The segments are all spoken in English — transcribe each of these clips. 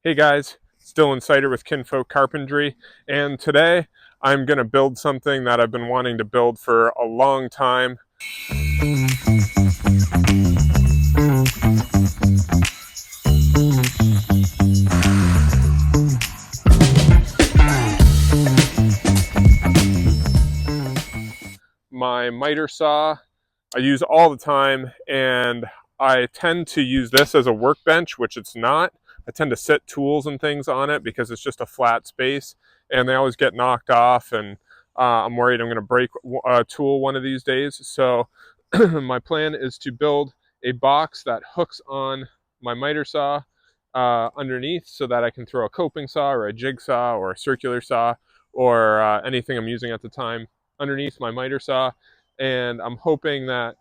Hey guys, it's Dylan Sider with Kinfolk Carpentry, and today I'm going to build something that I've been wanting to build for a long time. My miter saw I use all the time, and I tend to use this as a workbench, which it's not. I tend to sit tools and things on it because it's just a flat space, and they always get knocked off, and I'm worried I'm going to break a tool one of these days. So my plan is to build a box that hooks on my miter saw underneath so that I can throw a coping saw or a jigsaw or a circular saw or anything I'm using at the time underneath my miter saw. And I'm hoping that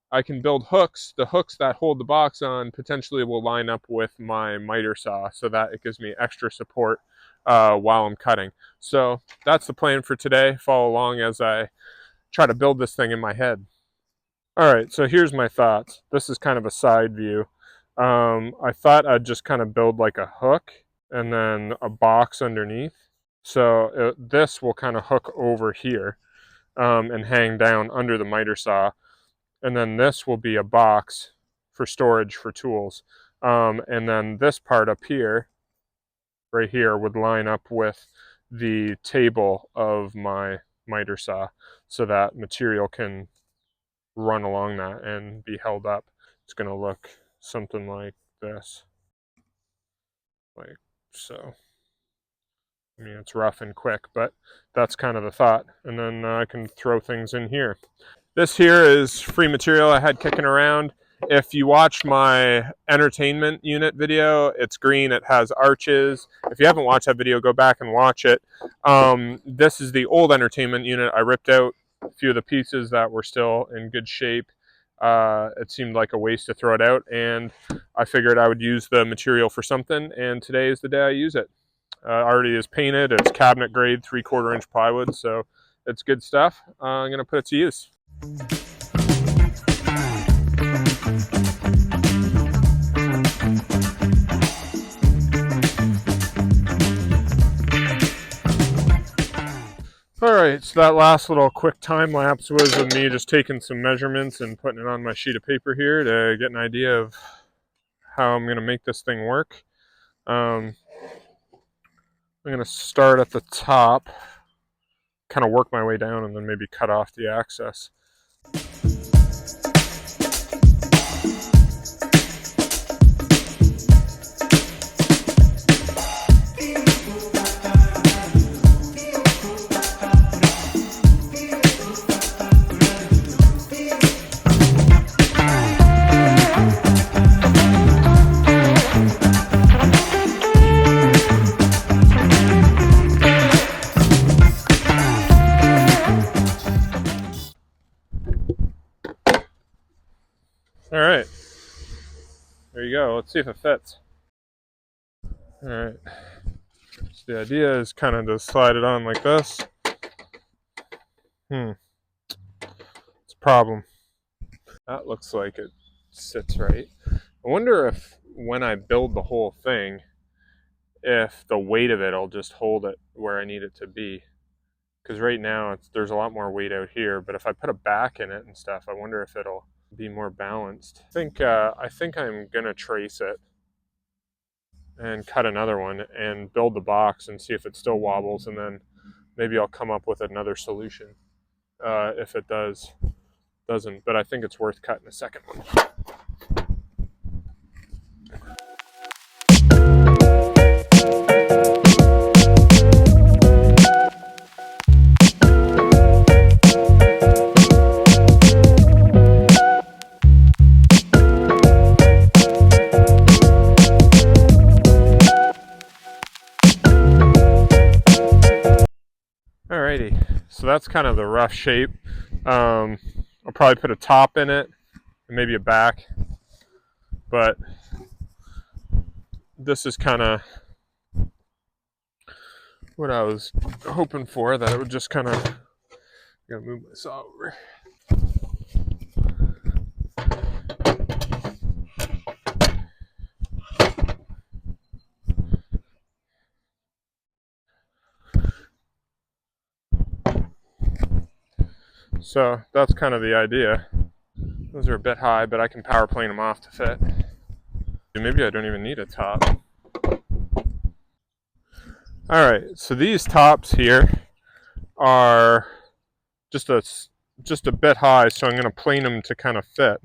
I can build hooks. The hooks that hold the box on potentially will line up with my miter saw so that it gives me extra support while I'm cutting. So that's the plan for today. Follow along as I try to build this thing in my head. All right, so here's my thoughts. This is kind of a side view. I thought I'd just kind of build like a hook and then a box underneath. So this will kind of hook over here and hang down under the miter saw. And then this will be a box for storage for tools. And then this part up here, right here, would line up with the table of my miter saw so that material can run along that and be held up. It's going to look something like this. Like so. I mean, it's rough and quick, but that's kind of the thought. And then I can throw things in here. This here is free material I had kicking around. If you watch my entertainment unit video, it's green, it has arches. If you haven't watched that video, go back and watch it. This is the old entertainment unit. I ripped out a few of the pieces that were still in good shape. It seemed like a waste to throw it out, and I figured I would use the material for something, and today is the day I use it. Already is painted, it's cabinet grade 3/4 inch plywood, so it's good stuff. I'm going to put it to use. Alright, so that last little quick time lapse was of me just taking some measurements and putting it on my sheet of paper here to get an idea of how I'm going to make this thing work. I'm going to start at the top, kind of work my way down, and then maybe cut off the access. All right, there you go. Let's see if it fits. All right, so the idea is kind of to slide it on like this. It's a problem. That looks like it sits right. I wonder if when I build the whole thing, if the weight of it will just hold it where I need it to be. Because right now there's a lot more weight out here, but if I put a back in it and stuff, I wonder if it'll be more balanced. I think I'm gonna trace it and cut another one and build the box and see if it still wobbles, and then maybe I'll come up with another solution if it doesn't. But I think it's worth cutting a second one. Alrighty, so that's kind of the rough shape. I'll probably put a top in it and maybe a back, but this is kind of what I was hoping for, that it would just kind of, I'm gonna move my saw over. So that's kind of the idea. Those are a bit high, but I can power plane them off to fit. Maybe I don't even need a top. All right, so these tops here are just a bit high, so I'm going to plane them to kind of fit.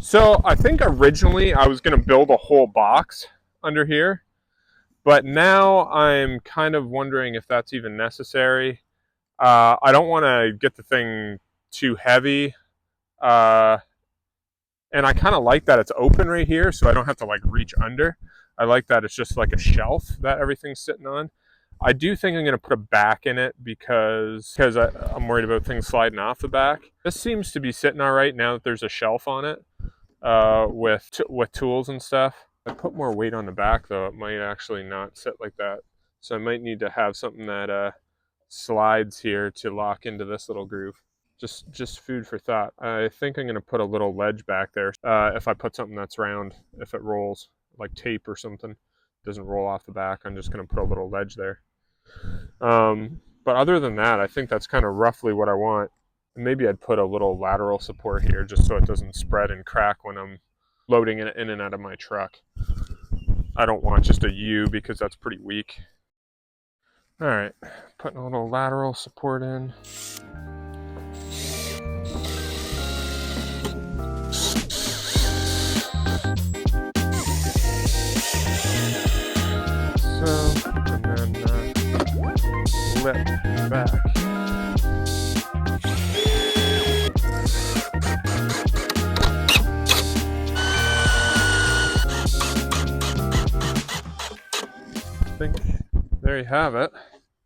So I think originally I was going to build a whole box under here, but now I'm kind of wondering if that's even necessary. I don't want to get the thing too heavy, and I kind of like that it's open right here, so I don't have to like reach under. I like that it's just like a shelf that everything's sitting on. I do think I'm going to put a back in it because I'm worried about things sliding off the back. This seems to be sitting all right now that there's a shelf on it with tools and stuff. If I put more weight on the back though, it might actually not sit like that. So I might need to have something that slides here to lock into this little groove. Just food for thought. I think I'm going to put a little ledge back there if I put something that's round, if it rolls, like tape or something. It doesn't roll off the back, I'm just going to put a little ledge there. But other than that, I think that's kind of roughly what I want. Maybe I'd put a little lateral support here just so it doesn't spread and crack when I'm loading it in and out of my truck. I don't want just a U because that's pretty weak. All right, putting a little lateral support in. So, and then lip back. I think there you have it.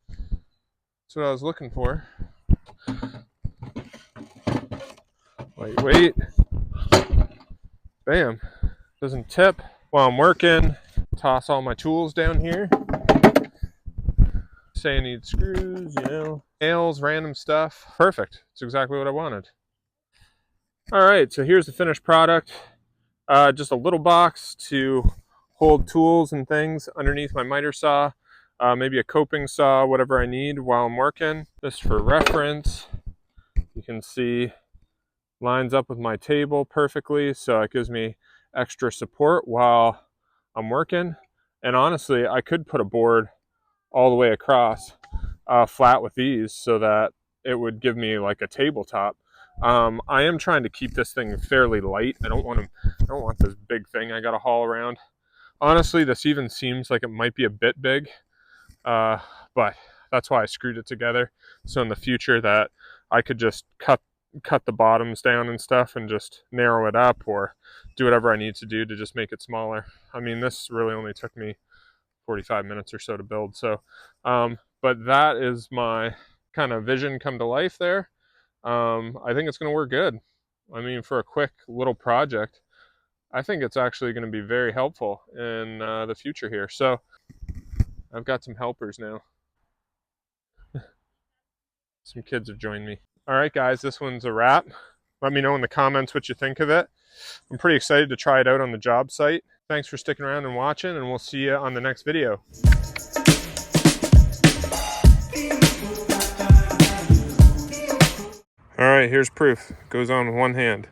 That's what I was looking for. Lightweight. Bam. Doesn't tip while I'm working. Toss all my tools down here. Say I need screws, nails, random stuff. Perfect. It's exactly what I wanted. All right, so here's the finished product. Just a little box to hold tools and things underneath my miter saw. Maybe a coping saw, whatever I need while I'm working. Just for reference, you can see lines up with my table perfectly, so it gives me extra support while I'm working. And honestly, I could put a board all the way across flat with these so that it would give me like a tabletop. I am trying to keep this thing fairly light. I don't want this big thing I gotta haul around. Honestly, this even seems like it might be a bit big, but that's why I screwed it together. So in the future that I could just cut the bottoms down and stuff and just narrow it up or do whatever I need to do to just make it smaller. I mean, this really only took me 45 minutes or so to build. So, but that is my kind of vision come to life there. I think it's going to work good. I mean, for a quick little project, I think it's actually going to be very helpful in the future here. So I've got some helpers now. Some kids have joined me. All right, guys, this one's a wrap. Let me know in the comments what you think of it. I'm pretty excited to try it out on the job site. Thanks for sticking around and watching, and we'll see you on the next video. All right, here's proof. Goes on with one hand.